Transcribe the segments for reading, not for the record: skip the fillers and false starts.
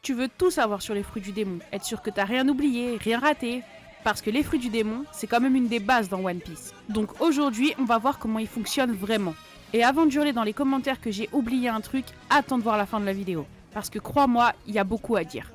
Tu veux tout savoir sur les fruits du démon, être sûr que t'as rien oublié, rien raté. Parce que les fruits du démon, c'est quand même une des bases dans One Piece. Donc aujourd'hui, on va voir comment ils fonctionnent vraiment. Et avant de hurler dans les commentaires que j'ai oublié un truc, attends de voir la fin de la vidéo. Parce que crois-moi, il y a beaucoup à dire.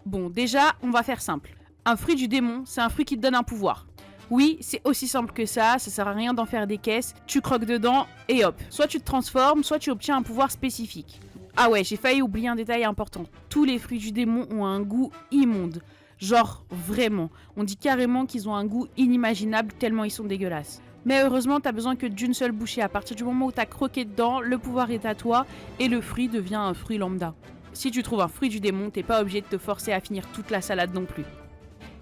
Bon, déjà, on va faire simple. Un fruit du démon, c'est un fruit qui te donne un pouvoir. Oui, c'est aussi simple que ça sert à rien d'en faire des caisses, tu croques dedans et hop. Soit tu te transformes, soit tu obtiens un pouvoir spécifique. Ah ouais, j'ai failli oublier un détail important. Tous les fruits du démon ont un goût immonde. Genre, vraiment. On dit carrément qu'ils ont un goût inimaginable tellement ils sont dégueulasses. Mais heureusement, t'as besoin que d'une seule bouchée. À partir du moment où t'as croqué dedans, le pouvoir est à toi et le fruit devient un fruit lambda. Si tu trouves un fruit du démon, t'es pas obligé de te forcer à finir toute la salade non plus.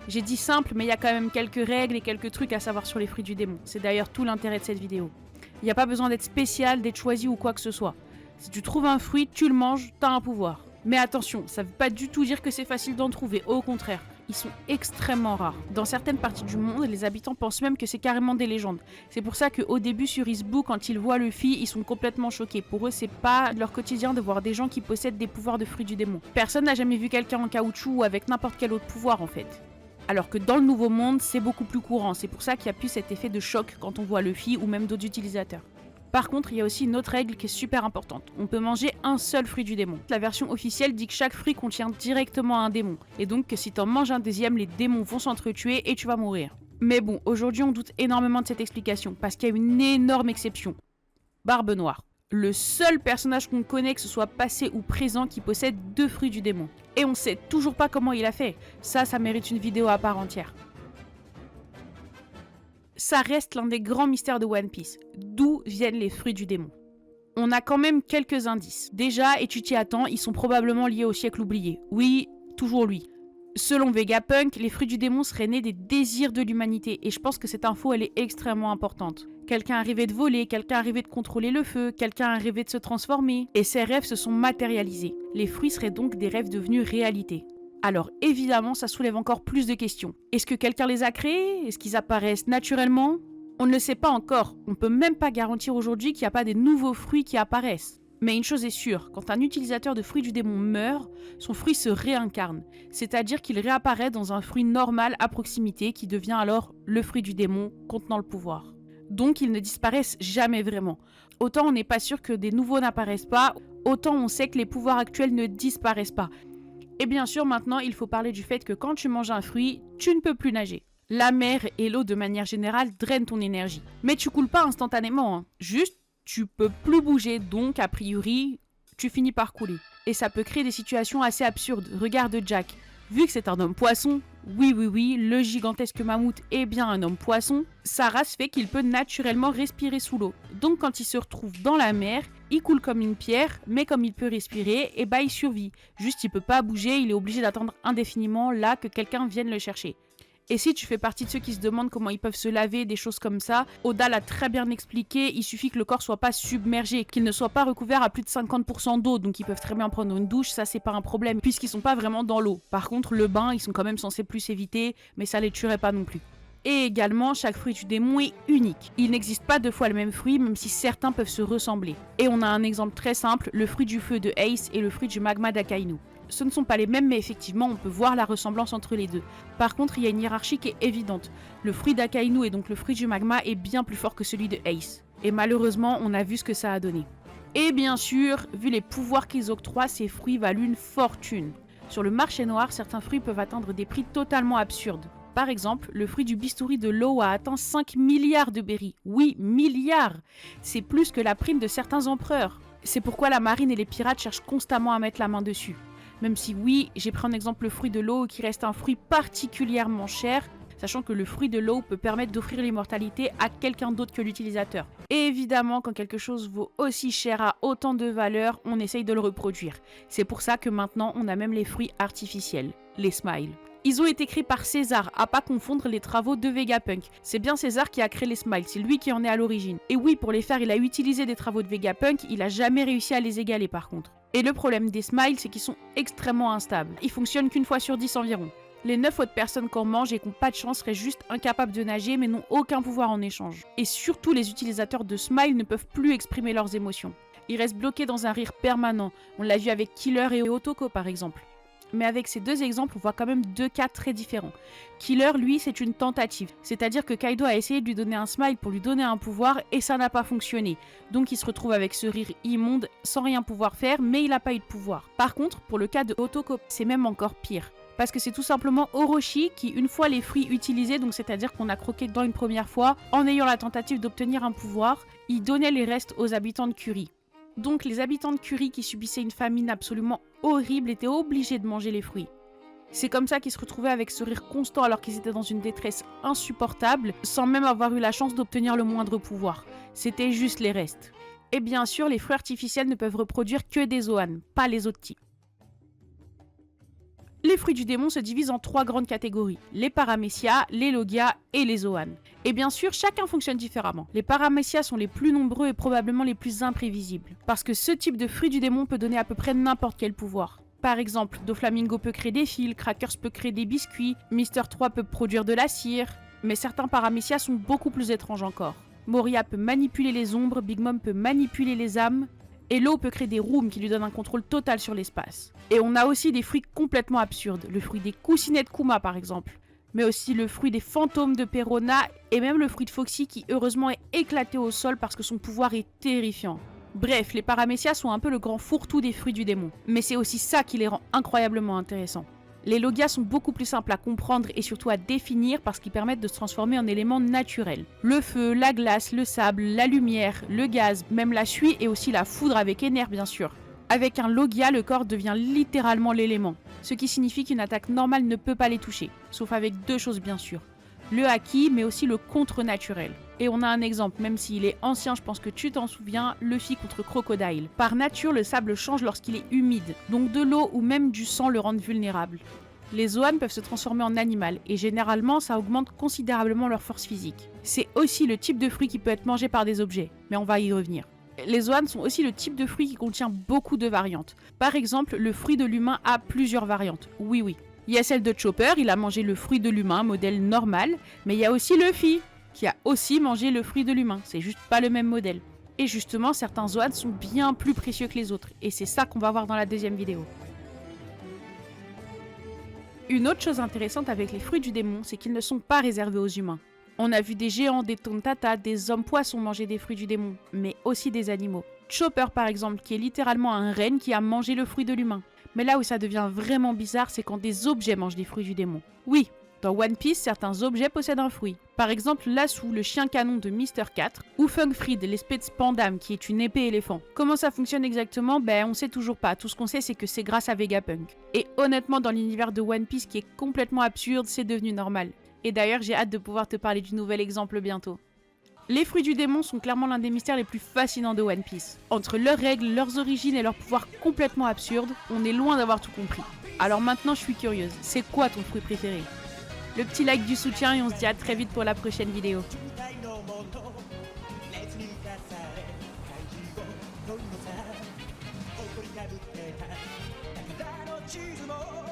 J'ai dit simple, mais il y a quand même quelques règles et quelques trucs à savoir sur les fruits du démon. C'est d'ailleurs tout l'intérêt de cette vidéo. Il n'y a pas besoin d'être spécial, d'être choisi ou quoi que ce soit. Si tu trouves un fruit, tu le manges, t'as un pouvoir. Mais attention, ça veut pas du tout dire que c'est facile d'en trouver, au contraire. Ils sont extrêmement rares. Dans certaines parties du monde, les habitants pensent même que c'est carrément des légendes. C'est pour ça qu'au début sur Isboo, quand ils voient Luffy, ils sont complètement choqués. Pour eux, c'est pas leur quotidien de voir des gens qui possèdent des pouvoirs de fruits du démon. Personne n'a jamais vu quelqu'un en caoutchouc ou avec n'importe quel autre pouvoir en fait. Alors que dans le Nouveau Monde, c'est beaucoup plus courant. C'est pour ça qu'il y a plus cet effet de choc quand on voit Luffy ou même d'autres utilisateurs. Par contre, il y a aussi une autre règle qui est super importante. On peut manger un seul fruit du démon. La version officielle dit que chaque fruit contient directement un démon. Et donc que si t'en manges un deuxième, les démons vont s'entretuer et tu vas mourir. Mais bon, aujourd'hui on doute énormément de cette explication, parce qu'il y a une énorme exception. Barbe Noire. Le seul personnage qu'on connaît, que ce soit passé ou présent, qui possède 2 fruits du démon. Et on sait toujours pas comment il a fait. Ça mérite une vidéo à part entière. Ça reste l'un des grands mystères de One Piece. D'où viennent les fruits du démon? On a quand même quelques indices. Déjà, et tu t'y attends, ils sont probablement liés au siècle oublié. Oui, toujours lui. Selon Vegapunk, les fruits du démon seraient nés des désirs de l'humanité. Et je pense que cette info, elle est extrêmement importante. Quelqu'un a rêvé de voler, quelqu'un a rêvé de contrôler le feu, quelqu'un a rêvé de se transformer. Et ces rêves se sont matérialisés. Les fruits seraient donc des rêves devenus réalité. Alors évidemment, ça soulève encore plus de questions. Est-ce que quelqu'un les a créés? Est-ce qu'ils apparaissent naturellement? On ne le sait pas encore. On peut même pas garantir aujourd'hui qu'il n'y a pas des nouveaux fruits qui apparaissent. Mais une chose est sûre, quand un utilisateur de fruits du démon meurt, son fruit se réincarne. C'est-à-dire qu'il réapparaît dans un fruit normal à proximité qui devient alors le fruit du démon contenant le pouvoir. Donc ils ne disparaissent jamais vraiment. Autant on n'est pas sûr que des nouveaux n'apparaissent pas, autant on sait que les pouvoirs actuels ne disparaissent pas. Et bien sûr, maintenant, il faut parler du fait que quand tu manges un fruit, tu ne peux plus nager. La mer et l'eau, de manière générale, drainent ton énergie. Mais tu coules pas instantanément, hein. Juste, tu peux plus bouger, donc, a priori, tu finis par couler. Et ça peut créer des situations assez absurdes. Regarde Jack. Vu que c'est un homme poisson, oui, le gigantesque mammouth est bien un homme poisson, sa race fait qu'il peut naturellement respirer sous l'eau. Donc quand il se retrouve dans la mer, il coule comme une pierre, mais comme il peut respirer, et bah il survit. Juste il peut pas bouger, il est obligé d'attendre indéfiniment là que quelqu'un vienne le chercher. Et si tu fais partie de ceux qui se demandent comment ils peuvent se laver, des choses comme ça, Oda l'a très bien expliqué, il suffit que le corps soit pas submergé, qu'il ne soit pas recouvert à plus de 50% d'eau, donc ils peuvent très bien prendre une douche, ça c'est pas un problème, puisqu'ils sont pas vraiment dans l'eau. Par contre, le bain, ils sont quand même censés plus éviter, mais ça les tuerait pas non plus. Et également, chaque fruit du démon est unique. Il n'existe pas 2 fois le même fruit, même si certains peuvent se ressembler. Et on a un exemple très simple, le fruit du feu de Ace et le fruit du magma d'Akainu. Ce ne sont pas les mêmes, mais effectivement, on peut voir la ressemblance entre les deux. Par contre, il y a une hiérarchie qui est évidente. Le fruit d'Akainu et donc le fruit du magma est bien plus fort que celui de Ace. Et malheureusement, on a vu ce que ça a donné. Et bien sûr, vu les pouvoirs qu'ils octroient, ces fruits valent une fortune. Sur le marché noir, certains fruits peuvent atteindre des prix totalement absurdes. Par exemple, le fruit du bistouri de l'eau a atteint 5 milliards de berries. Oui, milliards! C'est plus que la prime de certains empereurs. C'est pourquoi la marine et les pirates cherchent constamment à mettre la main dessus. Même si oui, j'ai pris en exemple le fruit de l'eau qui reste un fruit particulièrement cher, sachant que le fruit de l'eau peut permettre d'offrir l'immortalité à quelqu'un d'autre que l'utilisateur. Et évidemment, quand quelque chose vaut aussi cher, a autant de valeur, on essaye de le reproduire. C'est pour ça que maintenant, on a même les fruits artificiels, les smiles. Ils ont été créés par César, à pas confondre les travaux de Vegapunk. C'est bien César qui a créé les smiles, c'est lui qui en est à l'origine. Et oui, pour les faire, il a utilisé des travaux de Vegapunk, il a jamais réussi à les égaler par contre. Et le problème des smiles, c'est qu'ils sont extrêmement instables. Ils fonctionnent qu'une fois sur 10 environ. Les 9 autres personnes qu'on mange et qui n'ont pas de chance seraient juste incapables de nager mais n'ont aucun pouvoir en échange. Et surtout, les utilisateurs de Smile ne peuvent plus exprimer leurs émotions. Il reste bloqué dans un rire permanent. On l'a vu avec Killer et Otoko par exemple. Mais avec ces deux exemples, on voit quand même deux cas très différents. Killer, lui, c'est une tentative. C'est-à-dire que Kaido a essayé de lui donner un smile pour lui donner un pouvoir et ça n'a pas fonctionné. Donc il se retrouve avec ce rire immonde sans rien pouvoir faire, mais il n'a pas eu de pouvoir. Par contre, pour le cas de Otoko, c'est même encore pire. Parce que c'est tout simplement Orochi qui, une fois les fruits utilisés, donc c'est-à-dire qu'on a croqué dedans une première fois, en ayant la tentative d'obtenir un pouvoir, il donnait les restes aux habitants de Curie. Donc les habitants de Curie qui subissaient une famine absolument horrible étaient obligés de manger les fruits. C'est comme ça qu'ils se retrouvaient avec ce rire constant alors qu'ils étaient dans une détresse insupportable, sans même avoir eu la chance d'obtenir le moindre pouvoir. C'était juste les restes. Et bien sûr, les fruits artificiels ne peuvent reproduire que des Zoan, pas les autres types. Les fruits du démon se divisent en trois grandes catégories, les Paramecia, les Logia et les Zoan. Et bien sûr, chacun fonctionne différemment. Les Paramecia sont les plus nombreux et probablement les plus imprévisibles, parce que ce type de fruit du démon peut donner à peu près n'importe quel pouvoir. Par exemple, Doflamingo peut créer des fils, Crackers peut créer des biscuits, Mister 3 peut produire de la cire, mais certains Paramecia sont beaucoup plus étranges encore. Moria peut manipuler les ombres, Big Mom peut manipuler les âmes, et l'eau peut créer des rooms qui lui donnent un contrôle total sur l'espace. Et on a aussi des fruits complètement absurdes, le fruit des coussinets de Kuma par exemple, mais aussi le fruit des fantômes de Perona et même le fruit de Foxy qui heureusement est éclaté au sol parce que son pouvoir est terrifiant. Bref, les Paramecia sont un peu le grand fourre-tout des fruits du démon, mais c'est aussi ça qui les rend incroyablement intéressants. Les Logia sont beaucoup plus simples à comprendre et surtout à définir parce qu'ils permettent de se transformer en éléments naturels. Le feu, la glace, le sable, la lumière, le gaz, même la suie et aussi la foudre avec Ener bien sûr. Avec un Logia, le corps devient littéralement l'élément, ce qui signifie qu'une attaque normale ne peut pas les toucher, sauf avec deux choses bien sûr. Le haki, mais aussi le contre-naturel. Et on a un exemple, même s'il est ancien, je pense que tu t'en souviens, Luffy contre Crocodile. Par nature, le sable change lorsqu'il est humide, donc de l'eau ou même du sang le rendent vulnérable. Les Zoan peuvent se transformer en animal, et généralement ça augmente considérablement leur force physique. C'est aussi le type de fruit qui peut être mangé par des objets, mais on va y revenir. Les Zoan sont aussi le type de fruit qui contient beaucoup de variantes. Par exemple, le fruit de l'humain a plusieurs variantes, oui. Il y a celle de Chopper, il a mangé le fruit de l'humain, modèle normal, mais il y a aussi Luffy, qui a aussi mangé le fruit de l'humain, c'est juste pas le même modèle. Et justement, certains Zoan sont bien plus précieux que les autres, et c'est ça qu'on va voir dans la deuxième vidéo. Une autre chose intéressante avec les fruits du démon, c'est qu'ils ne sont pas réservés aux humains. On a vu des géants, des tontata, des hommes-poissons manger des fruits du démon, mais aussi des animaux. Chopper par exemple, qui est littéralement un renne qui a mangé le fruit de l'humain. Mais là où ça devient vraiment bizarre, c'est quand des objets mangent des fruits du démon. Oui, dans One Piece, certains objets possèdent un fruit. Par exemple, Lassou, le chien canon de Mister 4, ou Funkfried, l'espèce de Pandam, qui est une épée éléphant. Comment ça fonctionne exactement? On sait toujours pas. Tout ce qu'on sait, c'est que c'est grâce à Vegapunk. Et honnêtement, dans l'univers de One Piece, qui est complètement absurde, c'est devenu normal. Et d'ailleurs, j'ai hâte de pouvoir te parler du nouvel exemple bientôt. Les fruits du démon sont clairement l'un des mystères les plus fascinants de One Piece. Entre leurs règles, leurs origines et leurs pouvoirs complètement absurdes, on est loin d'avoir tout compris. Alors maintenant, je suis curieuse. C'est quoi ton fruit préféré? Le petit like du soutien et on se dit à très vite pour la prochaine vidéo. チーズも